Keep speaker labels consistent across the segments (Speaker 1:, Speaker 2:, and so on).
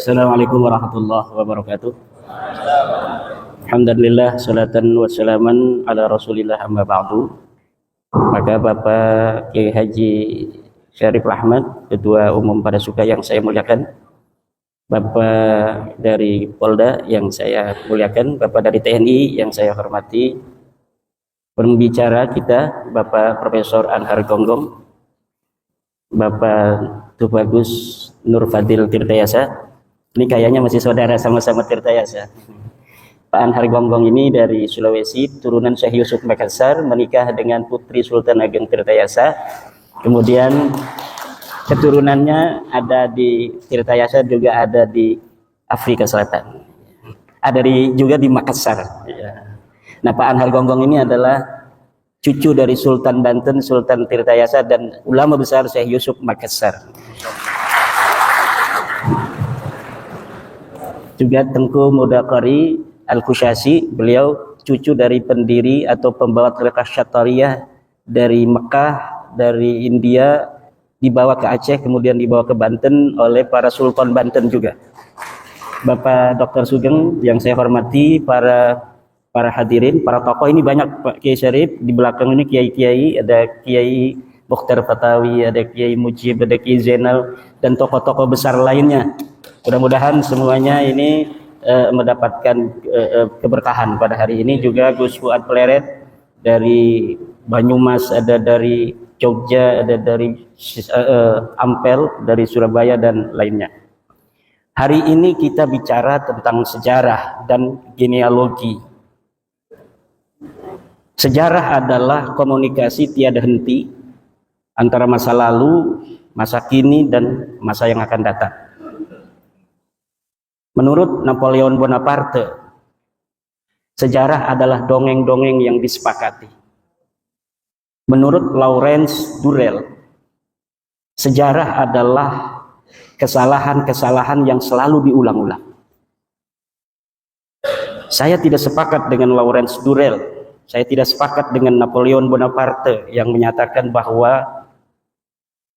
Speaker 1: Assalamualaikum warahmatullahi wabarakatuh. Alhamdulillah, salatan wassalaman ala rasulillah amma ba'du. Maka Bapak Kiai Haji Syarif Ahmad, Ketua Umum Parasuka yang saya muliakan, Bapak dari Polda yang saya muliakan, Bapak dari TNI yang saya hormati, pembicara kita Bapak Profesor Anhar Gonggong, Bapak Tubagus Nur Fadil Tirtayasa. Ini kayaknya masih saudara sama-sama Tirtayasa. Pak Anhar Gonggong ini dari Sulawesi, turunan Syekh Yusuf Makassar, menikah dengan Putri Sultan Ageng Tirtayasa. Kemudian keturunannya ada di Tirtayasa, juga ada di Afrika Selatan. Ada juga di Makassar. Nah, Pak Anhar Gonggong ini adalah cucu dari Sultan Banten, Sultan Tirtayasa, dan ulama besar Syekh Yusuf Makassar. Juga Tengku Mudaqari Al-Kusyasi, beliau cucu dari pendiri atau pembawa Tariqah Syatariyah dari Mekah, dari India, dibawa ke Aceh, kemudian dibawa ke Banten oleh para Sultan Banten juga. Bapak Dr. Sugeng yang saya hormati, para hadirin, para tokoh ini banyak, Pak Kiai Syarif, di belakang ini kiai-kiai, ada Kiai Mukhtar Fatawi, ada Kiai Mujib, ada Kiai Zainal, dan tokoh-tokoh besar lainnya. Mudah-mudahan semuanya ini mendapatkan keberkahan pada hari ini. Juga Gus Fuad Pleret dari Banyumas, ada dari Jogja, ada dari Ampel, dari Surabaya, dan lainnya. Hari ini kita bicara tentang sejarah dan genealogi. Sejarah adalah komunikasi tiada henti antara masa lalu, masa kini, dan masa yang akan datang. Menurut Napoleon Bonaparte, sejarah adalah dongeng-dongeng yang disepakati. Menurut Lawrence Durrell, sejarah adalah kesalahan-kesalahan yang selalu diulang-ulang. Saya tidak sepakat dengan Lawrence Durrell. Saya tidak sepakat dengan Napoleon Bonaparte yang menyatakan bahwa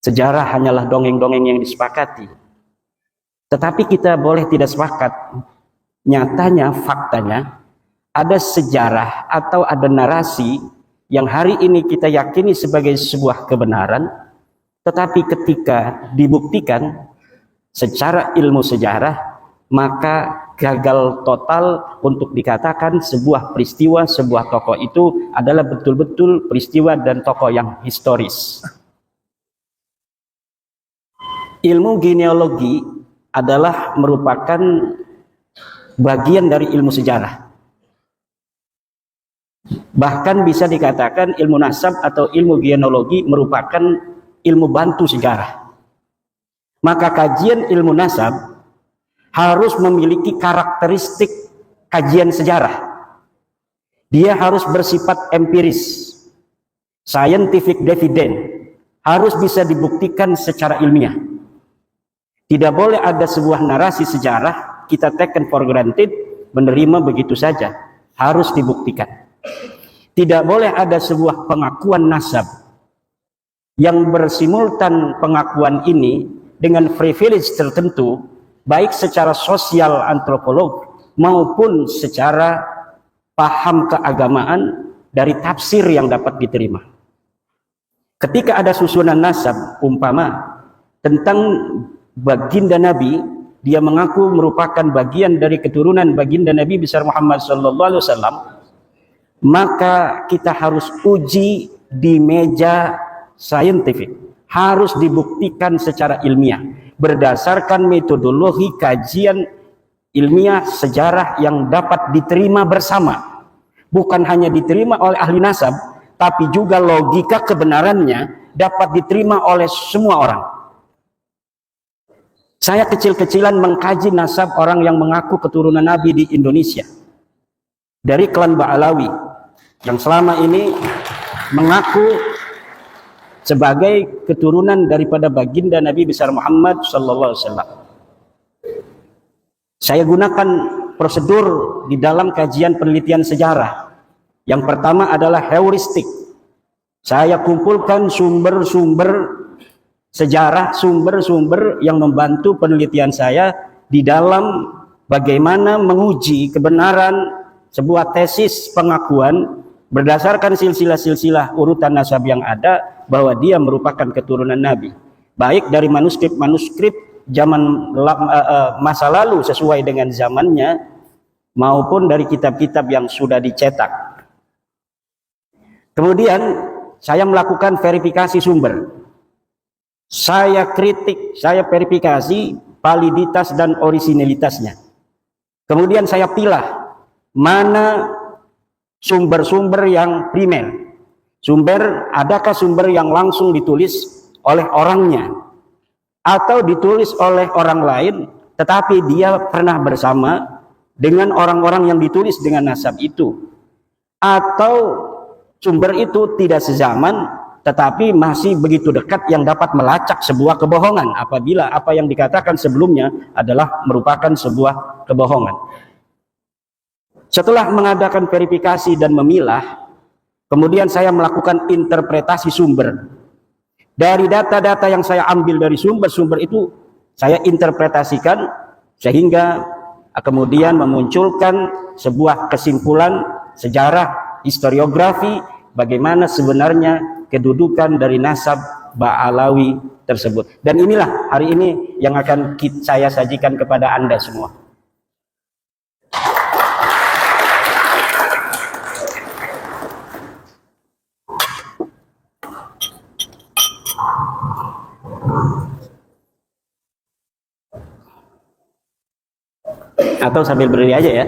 Speaker 1: sejarah hanyalah dongeng-dongeng yang disepakati. Tetapi kita boleh tidak sepakat. Nyatanya, faktanya, ada sejarah atau ada narasi yang hari ini kita yakini sebagai sebuah kebenaran, tetapi ketika dibuktikan secara ilmu sejarah, maka gagal total untuk dikatakan sebuah peristiwa, sebuah tokoh itu adalah betul-betul peristiwa dan tokoh yang historis. Ilmu genealogi adalah merupakan bagian dari ilmu sejarah. Bahkan bisa dikatakan ilmu nasab atau ilmu genealogi merupakan ilmu bantu sejarah. Maka kajian ilmu nasab harus memiliki karakteristik kajian sejarah. Dia harus bersifat empiris, scientific dividend, harus bisa dibuktikan secara ilmiah. Tidak boleh ada sebuah narasi sejarah kita taken for granted, menerima begitu saja. Harus dibuktikan. Tidak boleh ada sebuah pengakuan nasab yang bersimultan pengakuan ini dengan privilege tertentu, baik secara sosial antropolog maupun secara paham keagamaan dari tafsir yang dapat diterima. Ketika ada susunan nasab, umpama tentang baginda Nabi, dia mengaku merupakan bagian dari keturunan baginda Nabi besar Muhammad SAW, maka kita harus uji di meja saintifik, harus dibuktikan secara ilmiah berdasarkan metodologi kajian ilmiah sejarah yang dapat diterima bersama, bukan hanya diterima oleh ahli nasab, tapi juga logika kebenarannya dapat diterima oleh semua orang. Saya kecil-kecilan mengkaji nasab orang yang mengaku keturunan Nabi di Indonesia. Dari klan Ba'alawi, yang selama ini mengaku sebagai keturunan daripada baginda Nabi besar Muhammad SAW. Saya gunakan prosedur di dalam kajian penelitian sejarah. Yang pertama adalah heuristik. Saya kumpulkan sumber-sumber sejarah, sumber-sumber yang membantu penelitian saya di dalam bagaimana menguji kebenaran sebuah tesis pengakuan berdasarkan silsilah-silsilah urutan nasab yang ada bahwa dia merupakan keturunan Nabi, baik dari manuskrip zaman masa lalu sesuai dengan zamannya maupun dari kitab-kitab yang sudah dicetak. Kemudian saya melakukan verifikasi sumber, saya kritik, saya verifikasi validitas dan orisinalitasnya. Kemudian saya pilah mana sumber-sumber yang primer. Adakah sumber yang langsung ditulis oleh orangnya atau ditulis oleh orang lain tetapi dia pernah bersama dengan orang-orang yang ditulis dengan nasab itu, atau sumber itu tidak sezaman tetapi masih begitu dekat yang dapat melacak sebuah kebohongan apabila apa yang dikatakan sebelumnya adalah merupakan sebuah kebohongan. Setelah mengadakan verifikasi dan memilah, kemudian saya melakukan interpretasi sumber. Dari data-data yang saya ambil dari sumber-sumber itu, saya interpretasikan sehingga kemudian memunculkan sebuah kesimpulan sejarah, historiografi, bagaimana sebenarnya kedudukan dari nasab Ba'alawi tersebut. Dan inilah hari ini yang akan saya sajikan kepada Anda semua. Atau sambil berdiri aja ya.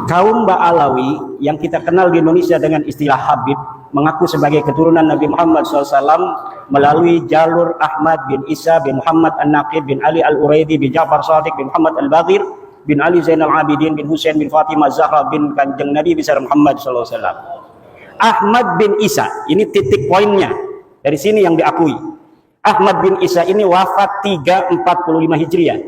Speaker 1: Kaum Ba'alawi yang kita kenal di Indonesia dengan istilah Habib mengaku sebagai keturunan Nabi Muhammad SAW melalui jalur Ahmad bin Isa bin Muhammad An-Naqib bin Ali Al-Uraidi bin Ja'far Shadiq bin Muhammad Al-Baqir bin Ali Zainal Abidin bin Husain bin Fatimah Zahra bin Kanjeng Nabi besar Muhammad SAW. Ahmad bin Isa, ini titik poinnya. Dari sini yang diakui. Ahmad bin Isa ini wafat 345 Hijriah.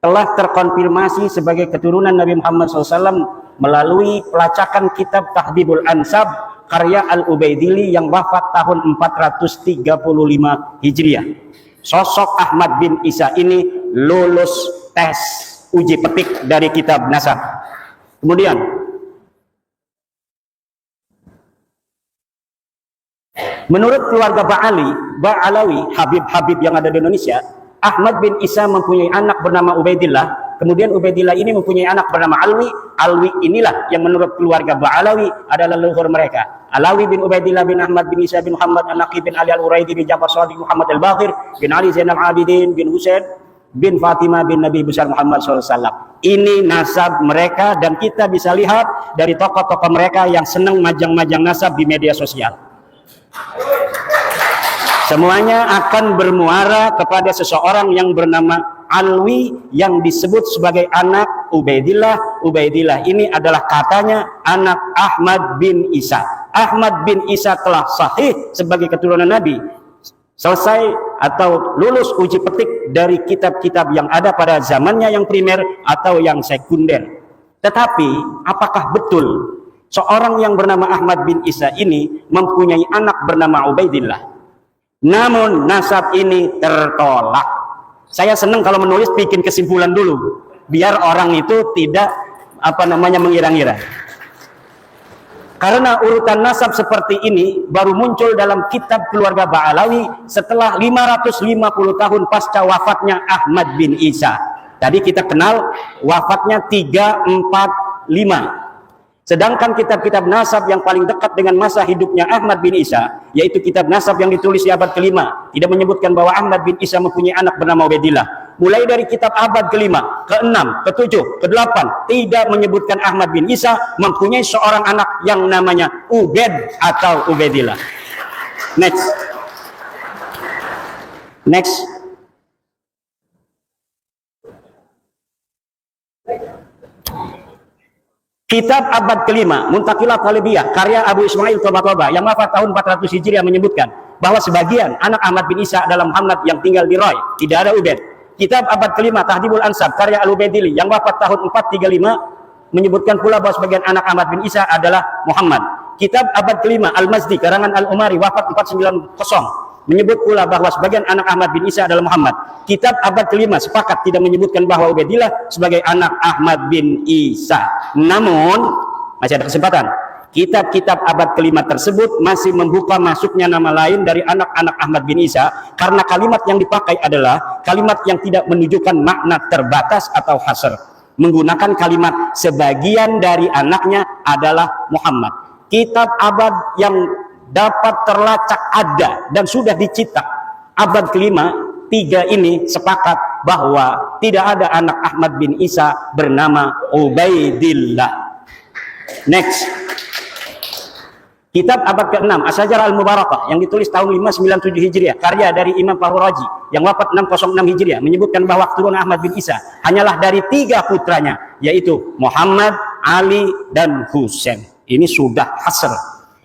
Speaker 1: Telah terkonfirmasi sebagai keturunan Nabi Muhammad SAW melalui pelacakan kitab Tahdhibul Ansab karya Al-Ubaidili yang wafat tahun 435 Hijriah. Sosok Ahmad bin Isa ini lulus tes uji petik dari kitab nasab. Kemudian menurut keluarga Ba'alawi, Habib-Habib yang ada di Indonesia, Ahmad bin Isa mempunyai anak bernama Ubaidillah. Kemudian Ubaidillah ini mempunyai anak bernama Alwi. Alwi inilah yang menurut keluarga Ba'alawi adalah leluhur mereka. Alawi bin Ubaidillah bin Ahmad bin Isa bin Muhammad An-Naqib bin Ali Al-Uraidi bin Ja'far Shadiq Muhammad Al-Baqir bin Ali Zainal Abidin bin Husain bin Fatimah bin Nabi besar Muhammad SAW. Ini nasab mereka dan kita bisa lihat dari tokoh-tokoh mereka yang senang majang-majang nasab di media sosial. Semuanya akan bermuara kepada seseorang yang bernama Alwi yang disebut sebagai anak Ubaidillah. Ubaidillah ini adalah katanya anak Ahmad bin Isa. Ahmad bin Isa telah sahih sebagai keturunan Nabi, selesai atau lulus uji petik dari kitab-kitab yang ada pada zamannya yang primer atau yang sekunder. Tetapi apakah betul seorang yang bernama Ahmad bin Isa ini mempunyai anak bernama Ubaidillah? Namun nasab ini tertolak. Saya senang kalau menulis bikin kesimpulan dulu biar orang itu tidak mengira-ngira. Karena urutan nasab seperti ini baru muncul dalam kitab keluarga Ba'alawi setelah 550 tahun pasca wafatnya Ahmad bin Isa. Tadi kita kenal wafatnya 345. Sedangkan kitab-kitab nasab yang paling dekat dengan masa hidupnya Ahmad bin Isa, yaitu kitab nasab yang ditulis di abad ke-5, tidak menyebutkan bahwa Ahmad bin Isa mempunyai anak bernama Ubaidillah. Mulai dari kitab abad ke-5, ke-6, ke-7, ke-8, tidak menyebutkan Ahmad bin Isa mempunyai seorang anak yang namanya Ubaid atau Ubaidillah. Next. Kitab abad ke-5, Muntaqilat Talibiyah, karya Abu Ismail Tabatabai yang wafat tahun 400 Hijriah menyebutkan bahwa sebagian anak Ahmad bin Isa adalah Muhammad yang tinggal di Roy, tidak ada Ubaid. Kitab abad ke-5, Tahdhibul Ansab, karya Al-Ubaidili yang wafat tahun 435 menyebutkan pula bahwa sebagian anak Ahmad bin Isa adalah Muhammad. Kitab abad ke-5, Al-Mazdi, karangan Al-Umari, wafat 490 menyebut pula bahwa sebagian anak Ahmad bin Isa adalah Muhammad. Kitab abad kelima sepakat tidak menyebutkan bahwa Ubaidillah sebagai anak Ahmad bin Isa. Namun masih ada kesempatan. Kitab-kitab abad kelima tersebut masih membuka masuknya nama lain dari anak-anak Ahmad bin Isa, karena kalimat yang dipakai adalah kalimat yang tidak menunjukkan makna terbatas atau hasr, menggunakan kalimat sebagian dari anaknya adalah Muhammad. Kitab abad yang dapat terlacak ada dan sudah dicetak abad kelima, 3 ini sepakat bahwa tidak ada anak Ahmad bin Isa bernama Ubaidillah. Next, kitab abad ke-6 Asy-Syajarah Al-Mubarakah yang ditulis tahun 597 Hijriah, karya dari Imam Fahru Razi yang wafat 606 Hijriah, menyebutkan bahwa keturunan Ahmad bin Isa hanyalah dari 3 putranya, yaitu Muhammad, Ali, dan Husain. Ini sudah hasr.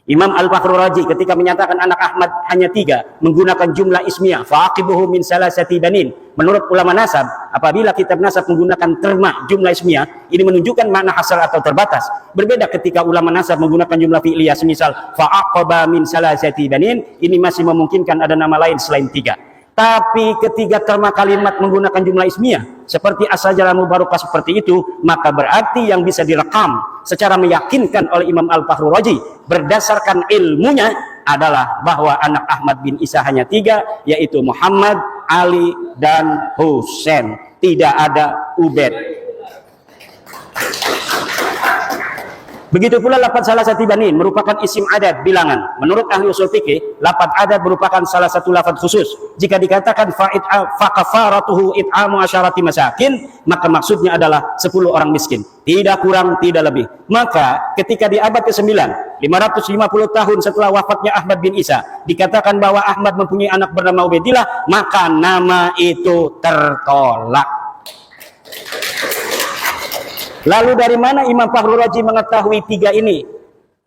Speaker 1: Imam Al-Fahru Razi ketika menyatakan anak Ahmad hanya 3 menggunakan jumlah ismiyah, faqibuhu min salasati banin. Menurut ulama nasab, apabila kitab nasab menggunakan terma jumlah ismiyah, ini menunjukkan makna hasr atau terbatas. Berbeda ketika ulama nasab menggunakan jumlah fi'liyah, semisal fa'aqaba min salasati banin, ini masih memungkinkan ada nama lain selain 3. Tapi ketika terma kalimat menggunakan jumlah ismiyah seperti Asy-Syajarah Mubarakah seperti itu, maka berarti yang bisa direkam secara meyakinkan oleh Imam Al-Fahru Razi berdasarkan ilmunya adalah bahwa anak Ahmad bin Isa hanya 3, yaitu Muhammad, Ali, dan Husain. Tidak ada Ubaid. Begitu pula lafaz salasati banin merupakan isim adad bilangan. Menurut ahli usul fikih, lafaz adad merupakan salah satu lafaz khusus. Jika dikatakan fa kafaratuhu it'amu asyarati masakin, maka maksudnya adalah 10 orang miskin, tidak kurang tidak lebih. Maka ketika di abad ke-9, 550 tahun setelah wafatnya Ahmad bin Isa, dikatakan bahwa Ahmad mempunyai anak bernama Ubaidillah, maka nama itu tertolak. Lalu dari mana Imam Fahru Razi mengetahui 3 ini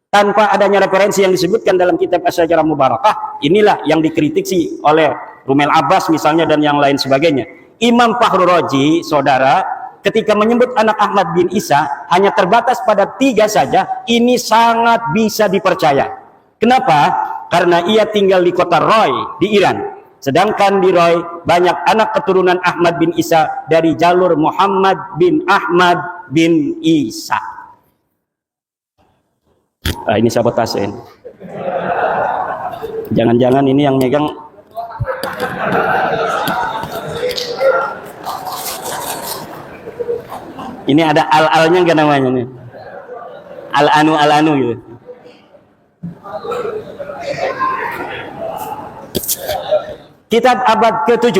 Speaker 1: tanpa adanya referensi yang disebutkan dalam kitab Asy-Syajarah Mubarakah? Inilah yang dikritisi oleh Rumel Abbas misalnya dan yang lain sebagainya. Imam Fahru Razi, saudara, ketika menyebut anak Ahmad bin Isa hanya terbatas pada 3 saja, ini sangat bisa dipercaya. Kenapa? Karena ia tinggal di kota Roy di Iran. Sedangkan di Roy banyak anak keturunan Ahmad bin Isa dari jalur Muhammad bin Ahmad bin Isa. Ini sabotase. Jangan-jangan ini yang megang. Ini ada al-alnya enggak namanya nih? Al-anu gitu. Kitab abad ke-7.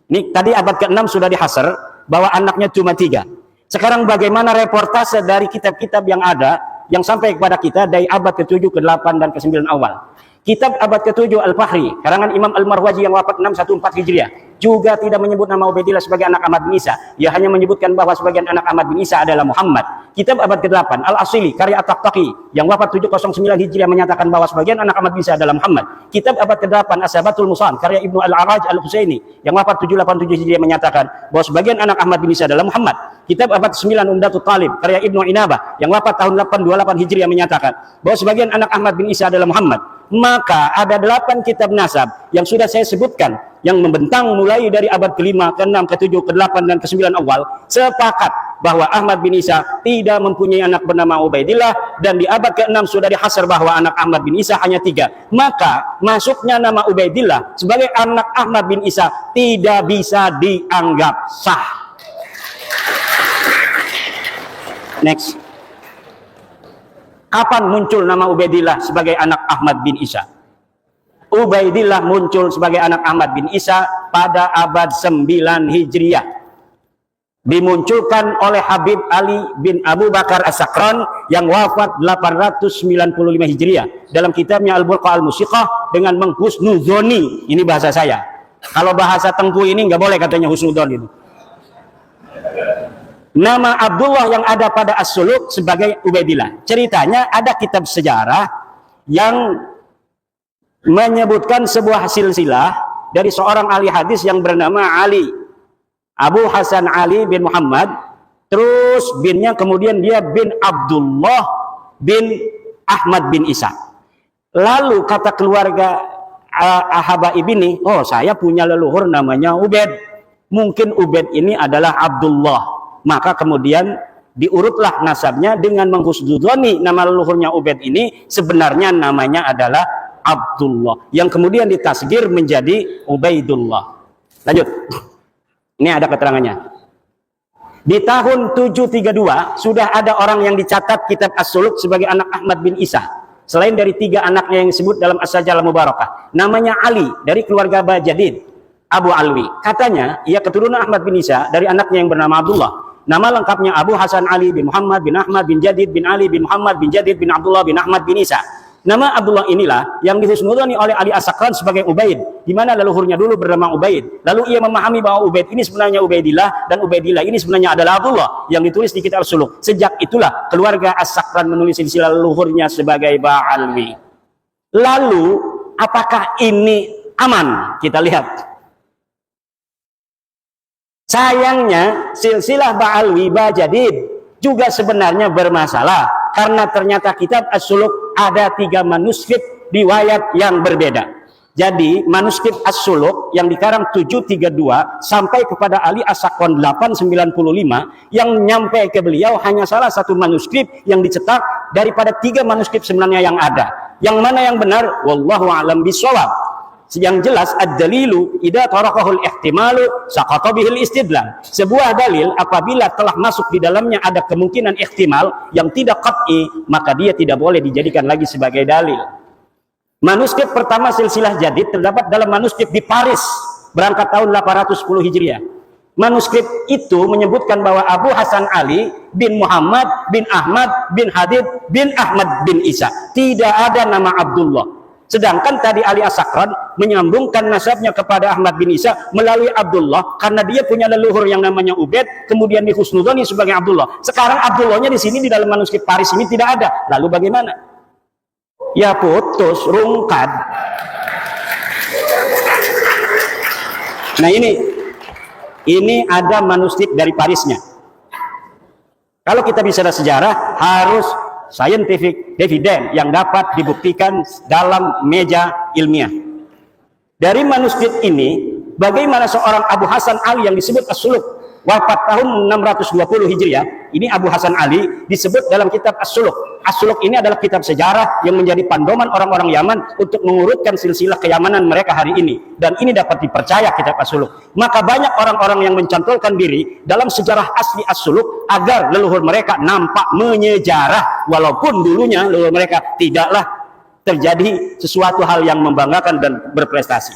Speaker 1: Ini tadi abad ke-6 sudah dihasr bahwa anaknya cuma 3. Sekarang bagaimana reportase dari kitab-kitab yang ada yang sampai kepada kita dari abad ke-7, ke-8 dan ke-9 awal. Kitab abad ke-7 Al-Fahri karangan Imam Al-Marwazi yang wafat 614 Hijriah juga tidak menyebut nama Ubaidillah sebagai anak Ahmad bin Isa. Ia hanya menyebutkan bahwa sebagian anak Ahmad bin Isa adalah Muhammad. Kitab abad ke-8 Al-Asili karya At-Taqi yang wafat 709 Hijriah menyatakan bahwa sebagian anak Ahmad bin Isa adalah Muhammad. Kitab abad ke-8 As-Sabatul Musan karya Ibnu Al-Araj Al-Husaini yang wafat 787 Hijriah menyatakan bahwa sebagian anak Ahmad bin Isa adalah Muhammad. Kitab abad ke-9 Umdatul Talib karya Ibnu Inabah yang wafat tahun 828 Hijriah menyatakan bahwa sebagian anak Ahmad bin Isa adalah Muhammad. Maka ada 8 kitab nasab yang sudah saya sebutkan yang membentang mulai dari abad ke-5, ke-6, ke-7, ke-8 dan ke-9 awal sepakat bahwa Ahmad bin Isa tidak mempunyai anak bernama Ubaidillah, dan di abad ke-6 sudah dihasr bahwa anak Ahmad bin Isa hanya 3. Maka masuknya nama Ubaidillah sebagai anak Ahmad bin Isa tidak bisa dianggap sah. Next. Kapan muncul nama Ubaidillah sebagai anak Ahmad bin Isa? Ubaidillah muncul sebagai anak Ahmad bin Isa pada abad 9 Hijriah. Dimunculkan oleh Habib Ali bin Abu Bakar As-Sakran yang wafat 895 Hijriah dalam kitabnya Al-Burqa Al-Musiqah dengan menghusnuzoni. Ini bahasa saya. Kalau bahasa Tengku ini nggak boleh katanya husnuzon itu. Nama Abdullah yang ada pada As-Suluk sebagai Ubaidillah. Ceritanya ada kitab sejarah yang menyebutkan sebuah silsilah dari seorang ahli hadis yang bernama Ali, Abu Hasan Ali bin Muhammad, terus binnya kemudian dia bin Abdullah bin Ahmad bin Isa. Lalu kata keluarga Habaib ini, oh saya punya leluhur namanya Ubaid. Mungkin Ubaid ini adalah Abdullah. Maka kemudian diurutlah nasabnya dengan menghusnudzoni nama leluhurnya Ubaid ini sebenarnya namanya adalah Abdullah. Yang kemudian ditasgir menjadi Ubaidullah. Lanjut. Ini ada keterangannya. Di tahun 732 sudah ada orang yang dicatat kitab As-Suluk sebagai anak Ahmad bin Isa. Selain dari 3 anaknya yang disebut dalam As-Sajalah Mubarakah. Namanya Ali dari keluarga Bajadid Abu Alwi. Katanya ia keturunan Ahmad bin Isa dari anaknya yang bernama Abdullah. Nama lengkapnya Abu Hasan Ali bin Muhammad bin Ahmad bin Jadid bin Ali bin Muhammad bin Jadid bin Abdullah bin Ahmad bin Isa. Nama Abdullah inilah yang dihusnudzoni oleh Ali As-Sakran sebagai Ubaid, di mana leluhurnya dulu bernama Ubaid. Lalu ia memahami bahwa Ubaid ini sebenarnya Ubaidillah dan Ubaidillah ini sebenarnya adalah Abdullah yang ditulis di kitab As-Suluk. Sejak itulah keluarga As-Sakran menulis silsilah leluhurnya sebagai Ba'alwi. Lalu apakah ini aman? Kita lihat. Sayangnya silsilah Ba'alwi Bajadid juga sebenarnya bermasalah. Karena ternyata kitab As-Suluk ada 3 manuskrip riwayat yang berbeda. Jadi manuskrip As-Suluk yang dikarang 732 sampai kepada Ali As-Sakran 895 yang nyampe ke beliau hanya salah satu manuskrip yang dicetak daripada 3 manuskrip sebenarnya yang ada. Yang mana yang benar? Wallahu a'lam bishawab. Yang jelas ad-dalilu idza tarakahul ihtimalu saqata bihil istidlal. Sebuah dalil apabila telah masuk di dalamnya ada kemungkinan ihtimal yang tidak qat'i, maka dia tidak boleh dijadikan lagi sebagai dalil. Manuskrip pertama silsilah Jadid terdapat dalam manuskrip di Paris berangkat tahun 810 Hijriah. Manuskrip itu menyebutkan bahwa Abu Hasan Ali bin Muhammad bin Ahmad bin Hadid bin Ahmad bin Isa. Tidak ada nama Abdullah. Sedangkan tadi Ali As-Sakran menyambungkan nasabnya kepada Ahmad bin Isa melalui Abdullah karena dia punya leluhur yang namanya Ubaid, kemudian dihusnudzoni sebagai Abdullah. Sekarang Abdullahnya di sini di dalam manuskrip Paris ini tidak ada. Lalu bagaimana? Ya putus, rungkad. Nah ini ada manuskrip dari Parisnya. Kalau kita bicara sejarah harus scientific evidence yang dapat dibuktikan dalam meja ilmiah. Dari manuskrip ini, bagaimana seorang Abu Hasan Ali yang disebut As-Suluk wafat tahun 620 Hijriah. Ini Abu Hasan Ali disebut dalam kitab As-Suluk. As-Suluk ini adalah kitab sejarah yang menjadi pandoman orang-orang Yaman untuk mengurutkan silsilah keyamanan mereka hari ini. Dan ini dapat dipercaya kitab As-Suluk. Maka banyak orang-orang yang mencantolkan diri dalam sejarah asli As-Suluk agar leluhur mereka nampak menyejarah. Walaupun dulunya leluhur mereka tidaklah terjadi sesuatu hal yang membanggakan dan berprestasi.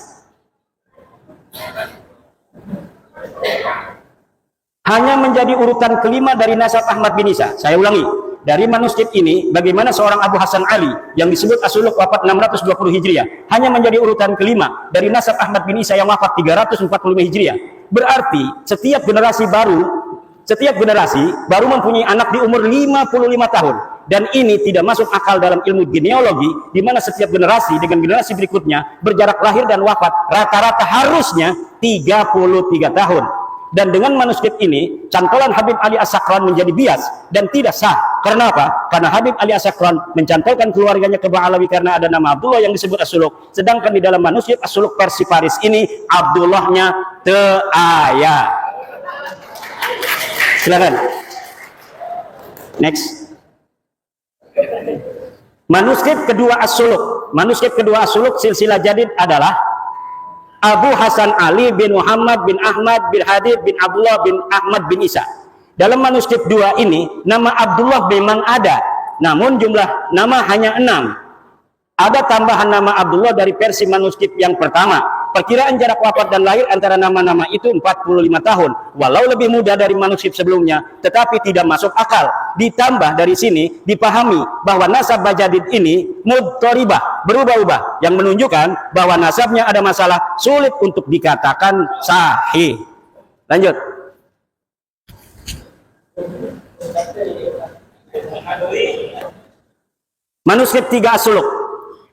Speaker 1: Hanya menjadi urutan kelima dari nasab Ahmad bin Isa. Saya ulangi, dari manuskrip ini bagaimana seorang Abu Hasan Ali yang disebut As-Suluk wafat 620 Hijriah hanya menjadi urutan kelima dari nasab Ahmad bin Isa yang wafat 345 Hijriah. Berarti setiap generasi baru mempunyai anak di umur 55 tahun. Dan ini tidak masuk akal dalam ilmu genealogi, di mana setiap generasi dengan generasi berikutnya berjarak lahir dan wafat rata-rata harusnya 33 tahun. Dan dengan manuskrip ini, cantolan Habib Ali As-Sakran menjadi bias dan tidak sah. Karena apa? Karena Habib Ali As-Sakran mencantolkan keluarganya ke Ba'alawi karena ada nama Abdullah yang disebut As-Suluk. Sedangkan di dalam manuskrip As-Suluk versi Paris ini, Abdullahnya teaya. Silakan. Next. Manuskrip kedua As-Suluk. Manuskrip kedua As-Suluk silsilah Jadid adalah Abu Hasan Ali bin Muhammad bin Ahmad bin Hadid bin Abdullah bin Ahmad bin Isa. Dalam manuskrip 2 ini, nama Abdullah memang ada, namun jumlah nama hanya 6. Ada tambahan nama Abdullah dari versi manuskrip yang pertama. Perkiraan jarak wafat dan lahir antara nama-nama itu 45 tahun. Walau lebih muda dari manuskrip sebelumnya, tetapi tidak masuk akal. Ditambah dari sini, dipahami bahwa nasab Bajadid ini mudtoribah, berubah-ubah, yang menunjukkan bahwa nasabnya ada masalah, sulit untuk dikatakan sahih. Lanjut. Manuskrip 3 As-Suluk.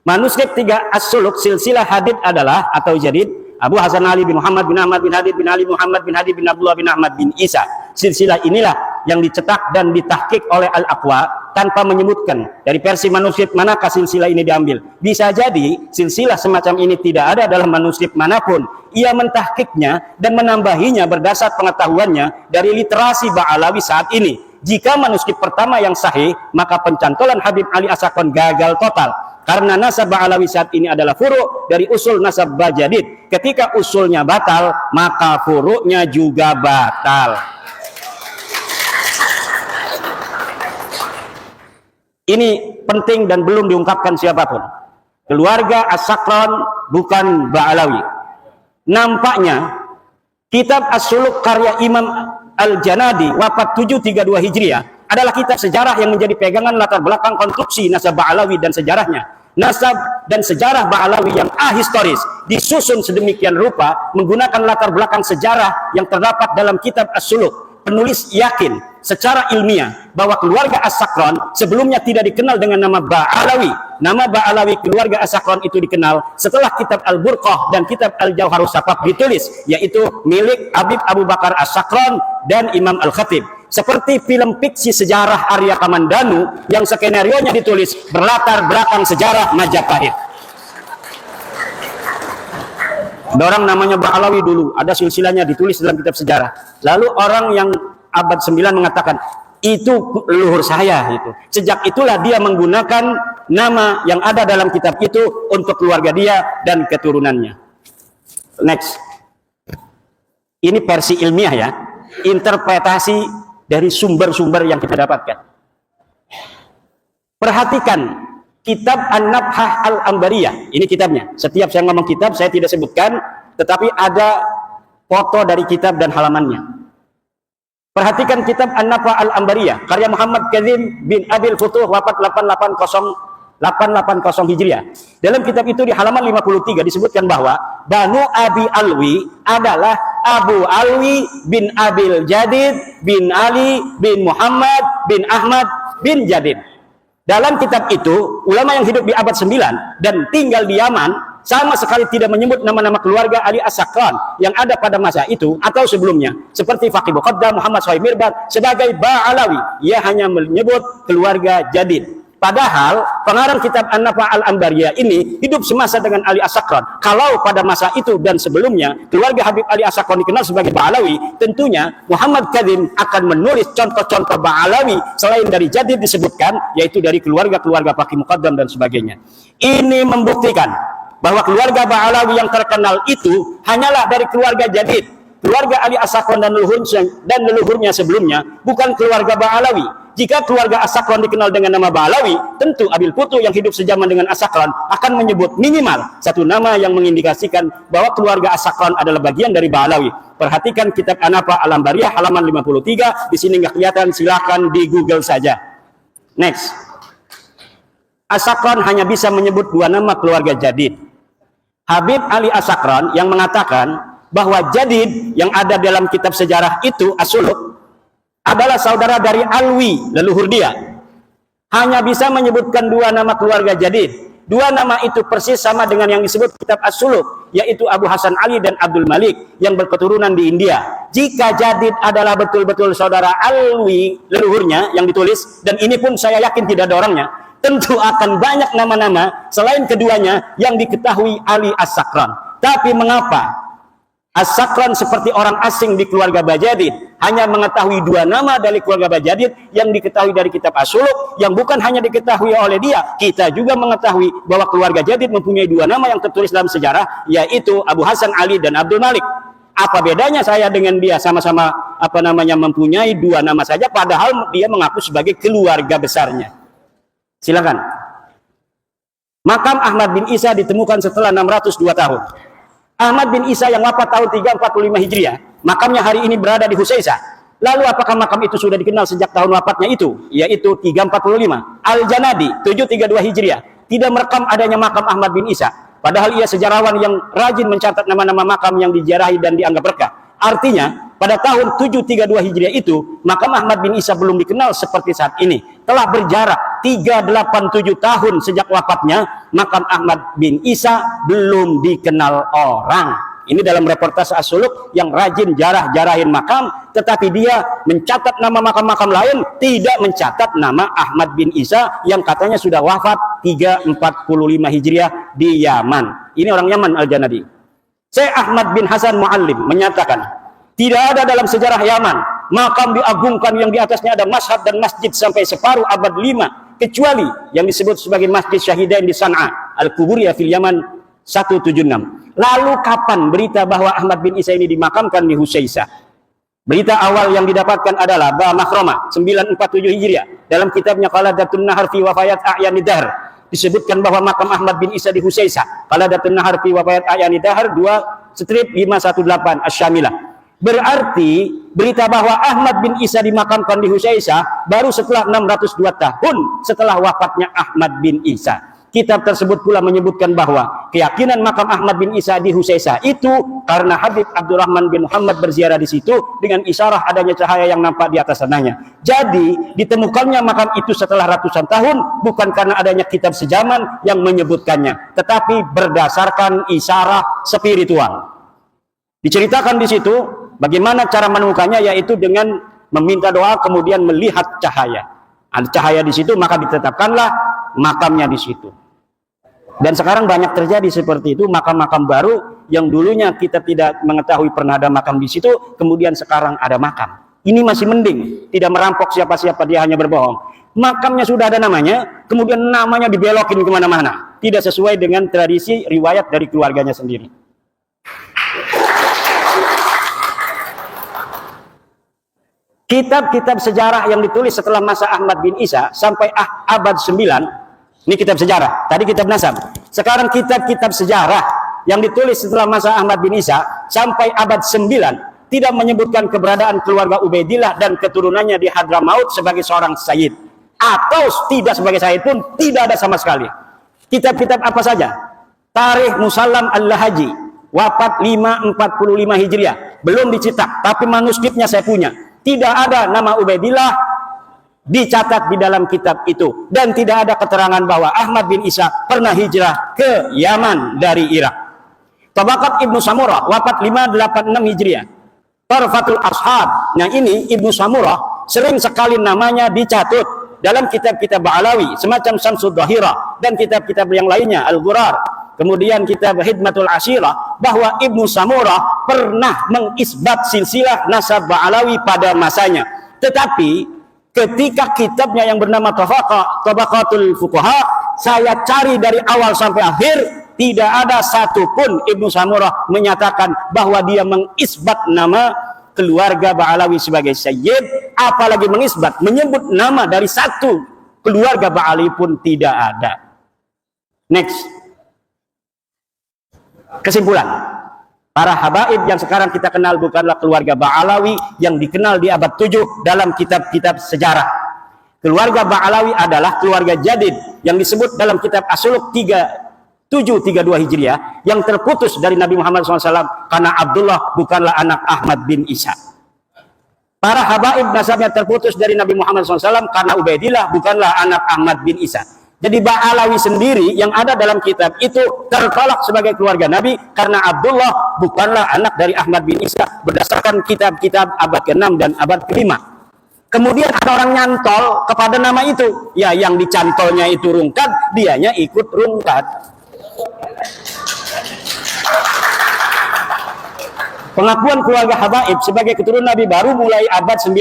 Speaker 1: Manuskrip 3 As-Suluk silsilah Hadid adalah atau Jadid Abu Hasan Ali bin Muhammad bin Ahmad bin Hadid bin Ali Muhammad bin Hadid bin Abdullah bin Ahmad bin Isa. Silsilah inilah yang dicetak dan ditahqiq oleh Al-Aqwa tanpa menyebutkan dari versi manuskrip manakah silsilah ini diambil. Bisa jadi silsilah semacam ini tidak ada dalam manuskrip manapun. Ia mentahkiknya dan menambahinya berdasar pengetahuannya dari literasi Ba'alawi saat ini. Jika manuskrip pertama yang sahih, maka pencantolan Habib Ali As-Sakran gagal total. Karena nasab Ba'alawi saat ini adalah furu' dari usul nasab Bajadid. Ketika usulnya batal, maka furu'nya juga batal. Ini penting dan belum diungkapkan siapapun. Keluarga As-Sakran bukan Ba'alawi. Nampaknya kitab As-Suluk karya Imam Al-Janadi wafat 732 Hijriah adalah kitab sejarah yang menjadi pegangan latar belakang konstruksi nasab Ba'alawi dan sejarahnya. Nasab dan sejarah Ba'alawi yang ahistoris disusun sedemikian rupa menggunakan latar belakang sejarah yang terdapat dalam kitab As-Suluk. Penulis yakin secara ilmiah bahwa keluarga As-Sakran sebelumnya tidak dikenal dengan nama Ba'alawi. Nama Ba'alawi keluarga As-Sakran itu dikenal setelah kitab Al-Burqah dan kitab Al-Jauharus Safaf ditulis, yaitu milik Habib Abu Bakar As-Sakran dan Imam Al-Khatib. Seperti film fiksi sejarah Arya Kamandanu yang skenarionya ditulis berlatar belakang sejarah Majapahit. Ada orang namanya Ba'alawi dulu, ada silsilahnya ditulis dalam kitab sejarah. Lalu orang yang abad 9 mengatakan, itu leluhur saya itu. Sejak itulah dia menggunakan nama yang ada dalam kitab itu untuk keluarga dia dan keturunannya. Next. Ini versi ilmiah ya, interpretasi dari sumber-sumber yang kita dapatkan. Perhatikan kitab An-Nabhah Al-Ambariyah, ini kitabnya. Setiap saya ngomong kitab, saya tidak sebutkan, tetapi ada foto dari kitab dan halamannya. Perhatikan kitab An-Nabhah Al-Ambariyah, karya Muhammad Kadzim bin Abil Futuh, wafat 880 Hijriah. Dalam kitab itu di halaman 53 disebutkan bahwa Banu Abi Alwi adalah Abu Alwi bin Abil Jadid bin Ali bin Muhammad bin Ahmad bin Jadid. Dalam kitab itu, ulama yang hidup di abad 9 dan tinggal di Yaman sama sekali tidak menyebut nama-nama keluarga Ali As-Sakran yang ada pada masa itu atau sebelumnya. Seperti Faqih Muqaddam Muhammad Sohaib Mirbad sebagai Ba'alawi. Ia hanya menyebut keluarga Jadid. Padahal pengarang kitab An-Nabhah Al-Ambariyah ini hidup semasa dengan Ali As-Sakran. Kalau pada masa itu dan sebelumnya keluarga Habib Ali As-Sakran dikenal sebagai Ba'alawi, tentunya Muhammad Kadzim akan menulis contoh-contoh Ba'alawi selain dari Jadid disebutkan, yaitu dari keluarga-keluarga Faqih Muqaddam dan sebagainya. Ini membuktikan bahwa keluarga Ba'alawi yang terkenal itu hanyalah dari keluarga Jadid. Keluarga Ali As-Sakran dan leluhurnya sebelumnya bukan keluarga Ba'alawi. Jika keluarga As-Sakran dikenal dengan nama Ba'alawi, tentu Abil Futuh yang hidup sejaman dengan As-Sakran akan menyebut minimal satu nama yang mengindikasikan bahwa keluarga As-Sakran adalah bagian dari Ba'alawi. Perhatikan kitab An-Nabhah Al-Ambariyah halaman 53, di sini nggak kelihatan, silahkan di Google saja. Next. As-Sakran hanya bisa menyebut dua nama keluarga Jadid. Habib Ali As-Sakran yang mengatakan bahwa Jadid yang ada dalam kitab sejarah itu As-Suluk adalah saudara dari Alwi, leluhur dia. Hanya bisa menyebutkan dua nama keluarga Jadid. Dua nama itu persis sama dengan yang disebut kitab As-Suluk, yaitu Abu Hasan Ali dan Abdul Malik yang berketurunan di India. Jika Jadid adalah betul-betul saudara Alwi, leluhurnya yang ditulis, dan ini pun saya yakin tidak ada orangnya, tentu akan banyak nama-nama selain keduanya yang diketahui Ali As-Sakran. Tapi mengapa As-Sakran seperti orang asing di keluarga Bajadid hanya mengetahui dua nama dari keluarga Bajadid yang diketahui dari kitab As-Suluk, yang bukan hanya diketahui oleh dia, kita juga mengetahui bahwa keluarga Jadid mempunyai dua nama yang tertulis dalam sejarah, yaitu Abu Hasan Ali dan Abdul Malik. Apa bedanya saya dengan dia? Sama-sama mempunyai dua nama saja, padahal dia mengaku sebagai keluarga besarnya. Silakan. Makam Ahmad bin Isa ditemukan setelah 602 tahun. Ahmad bin Isa yang wafat tahun 345 Hijriah, makamnya hari ini berada di Husaisah. Lalu apakah makam itu sudah dikenal sejak tahun wafatnya itu, yaitu 345? Al-Janadi 732 Hijriah tidak merekam adanya makam Ahmad bin Isa, padahal ia sejarawan yang rajin mencatat nama-nama makam yang diziarahi dan dianggap berkah. Artinya pada tahun 732 Hijriah itu makam Ahmad bin Isa belum dikenal seperti saat ini. Telah berjarak 387 tahun sejak wafatnya, makam Ahmad bin Isa belum dikenal orang. Ini dalam reportase As-Suluk yang rajin jarah-jarahin makam, tetapi dia mencatat nama makam-makam lain, tidak mencatat nama Ahmad bin Isa yang katanya sudah wafat 345 Hijriah di Yaman. Ini orang Yaman Al-Janadi. Syekh Ahmad bin Hasan Muallim menyatakan, tidak ada dalam sejarah Yaman makam diagungkan yang di atasnya ada mashhad dan masjid sampai separuh abad 5, kecuali yang disebut sebagai Masjid Syahidain di San'a, Al-Kuburiyah fil Yaman 176. Lalu kapan berita bahwa Ahmad bin Isa ini dimakamkan di Husaisah? Berita awal yang didapatkan adalah Ba Makhrama 947 Hijriah dalam kitabnya Qaladatun Nahar fi Wafayat A'yanid Dahr, disebutkan bahwa makam Ahmad bin Isa di Husaisah. Qaladatun Nahar fi Wafayat A'yanid Dahr 2/518 Asy-Syamilah. Berarti berita bahwa Ahmad bin Isa dimakamkan di Husaisah baru setelah 602 tahun setelah wafatnya Ahmad bin Isa. Kitab tersebut pula menyebutkan bahwa keyakinan makam Ahmad bin Isa di Husaisah itu karena Habib Abdurrahman bin Muhammad berziarah di situ dengan isyarah adanya cahaya yang nampak di atas tanahnya. Jadi ditemukannya makam itu setelah ratusan tahun bukan karena adanya kitab sejaman yang menyebutkannya, tetapi berdasarkan isyarah spiritual. Diceritakan di situ bagaimana cara menemukannya, yaitu dengan meminta doa kemudian melihat cahaya. Ada cahaya di situ maka ditetapkanlah makamnya di situ. Dan sekarang banyak terjadi seperti itu, makam-makam baru yang dulunya kita tidak mengetahui pernah ada makam di situ, kemudian sekarang ada makam. Ini masih mending, tidak merampok siapa-siapa, dia hanya berbohong. Makamnya sudah ada namanya, kemudian namanya dibelokin kemana-mana, tidak sesuai dengan tradisi riwayat dari keluarganya sendiri. Kitab-kitab sejarah yang ditulis setelah masa Ahmad bin Isa sampai abad 9, ini kitab sejarah, tadi kitab nasab. Sekarang kitab-kitab sejarah yang ditulis setelah masa Ahmad bin Isa sampai abad 9 tidak menyebutkan keberadaan keluarga Ubaidillah dan keturunannya di Hadramaut sebagai seorang sayyid, atau tidak sebagai sayyid pun tidak ada sama sekali. Kitab-kitab apa saja? Tarikh Musallam Al-Lahaji, wafat 545 Hijriah, belum dicetak, tapi manuskripnya saya punya. Tidak ada nama Ubaidillah dicatat di dalam kitab itu, dan tidak ada keterangan bahwa Ahmad bin Isa pernah hijrah ke Yaman dari Irak. Tabaqat Ibnu Samurah, wafat 586 Hijriah. Tarfatul Ashab, yang ini Ibnu Samurah sering sekali namanya dicatut dalam kitab-kitab Ba'alawi semacam Syamsud Dhahirah dan kitab-kitab yang lainnya, Al-Ghurar, kemudian kitab Hidmatul Ashirah, bahwa Ibnu Samurah pernah mengisbat silsilah nasab Ba'alawi pada masanya. Tetapi ketika kitabnya yang bernama Tabaqatul Fuqaha saya cari dari awal sampai akhir, tidak ada satupun Ibnu Samurah menyatakan bahwa dia mengisbat nama keluarga Ba'alawi sebagai sayyid, apalagi mengisbat menyebut nama dari satu keluarga Ba'alawi pun tidak ada. Next, kesimpulan. Para habaib yang sekarang kita kenal bukanlah keluarga Ba'alawi yang dikenal di abad 7 dalam kitab-kitab sejarah. Keluarga Ba'alawi adalah keluarga jadid yang disebut dalam kitab As-Suluk 732 Hijriah yang terputus dari Nabi Muhammad SAW karena Abdullah bukanlah anak Ahmad bin Isa. Para habaib nasabnya terputus dari Nabi Muhammad SAW karena Ubaidillah bukanlah anak Ahmad bin Isa. Jadi Ba'alawi sendiri yang ada dalam kitab itu tertolak sebagai keluarga Nabi karena Abdullah bukanlah anak dari Ahmad bin Isa berdasarkan kitab-kitab abad ke-6 dan abad ke-5. Kemudian ada orang nyantol kepada nama itu. Ya, yang dicantolnya itu rungkat, dianya ikut rungkat. Pengakuan keluarga habaib sebagai keturunan Nabi baru mulai abad 9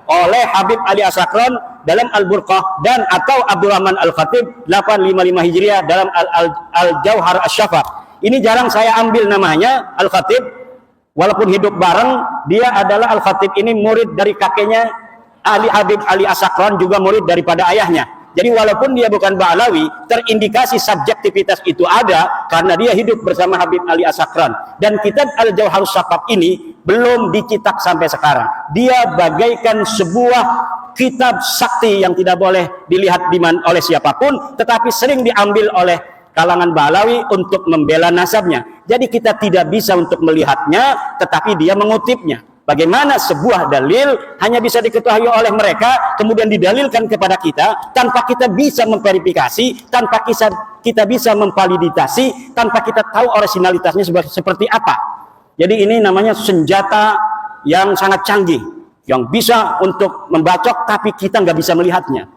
Speaker 1: oleh Habib Ali Asakron dalam Al-Burqah dan atau Abdurrahman Al-Khatib 855 Hijriah dalam Al-Jauhar Asy-Syafa. Ini jarang saya ambil namanya Al-Khatib, walaupun hidup bareng. Dia adalah Al-Khatib ini murid dari kakeknya Ali Habib Ali Asakron, juga murid daripada ayahnya. Jadi walaupun dia bukan Ba'alawi, terindikasi subjektivitas itu ada karena dia hidup bersama Habib Ali Asakron. Dan kitab Al-Jauhar Asy-Syafa ini belum dicetak sampai sekarang. Dia bagaikan sebuah kitab sakti yang tidak boleh dilihat oleh siapapun, tetapi sering diambil oleh kalangan Ba'alawi untuk membela nasabnya. Jadi kita tidak bisa untuk melihatnya, tetapi dia mengutipnya. Bagaimana sebuah dalil hanya bisa diketahui oleh mereka, kemudian didalilkan kepada kita, tanpa kita bisa memverifikasi, tanpa kita bisa memvalidasi, tanpa kita tahu originalitasnya seperti apa. Jadi ini namanya senjata yang sangat canggih, yang bisa untuk membacok tapi kita nggak bisa melihatnya.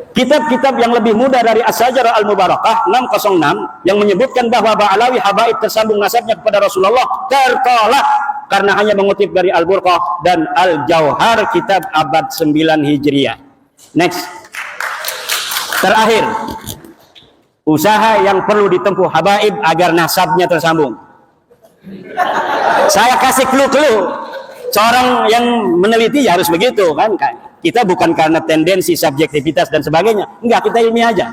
Speaker 1: Kitab-kitab yang lebih mudah dari As-Sajarah Al-Mubarakah 606 yang menyebutkan bahwa Ba'alawi habaib tersambung nasabnya kepada Rasulullah tertolak karena hanya mengutip dari Al-Burqah dan Al-Jauhar kitab abad 9 Hijriah. Next. Terakhir, usaha yang perlu ditempuh habaib agar nasabnya tersambung. Saya kasih clue-clue. Seorang yang meneliti ya harus begitu kan. Kita bukan karena tendensi subjektivitas dan sebagainya. Enggak, kita ilmiah aja.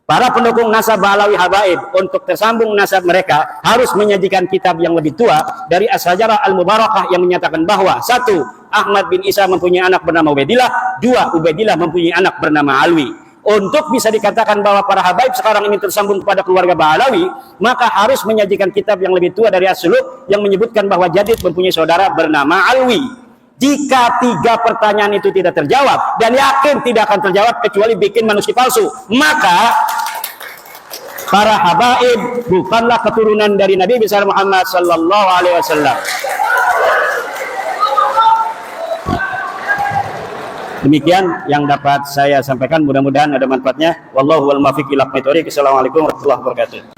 Speaker 1: Para pendukung nasab Ba'alawi habaib untuk tersambung nasab mereka harus menyajikan kitab yang lebih tua dari As-Sajarah Al-Mubarakah yang menyatakan bahwa 1. Ahmad bin Isa mempunyai anak bernama Ubaidillah, 2. Ubaidillah mempunyai anak bernama Alwi. Untuk bisa dikatakan bahwa para habaib sekarang ini tersambung kepada keluarga Ba'alawi, maka harus menyajikan kitab yang lebih tua dari As-Suluk yang menyebutkan bahwa Jadid mempunyai saudara bernama Alwi. Jika 3 pertanyaan itu tidak terjawab, dan yakin tidak akan terjawab kecuali bikin manuskrip palsu, maka para habaib bukanlah keturunan dari Nabi besar Muhammad sallallahu alaihi wasallam. Demikian yang dapat saya sampaikan, mudah-mudahan ada manfaatnya. Wallahu wal muwaffiq ila aqwamit thoriq. Assalamualaikum warahmatullahi wabarakatuh.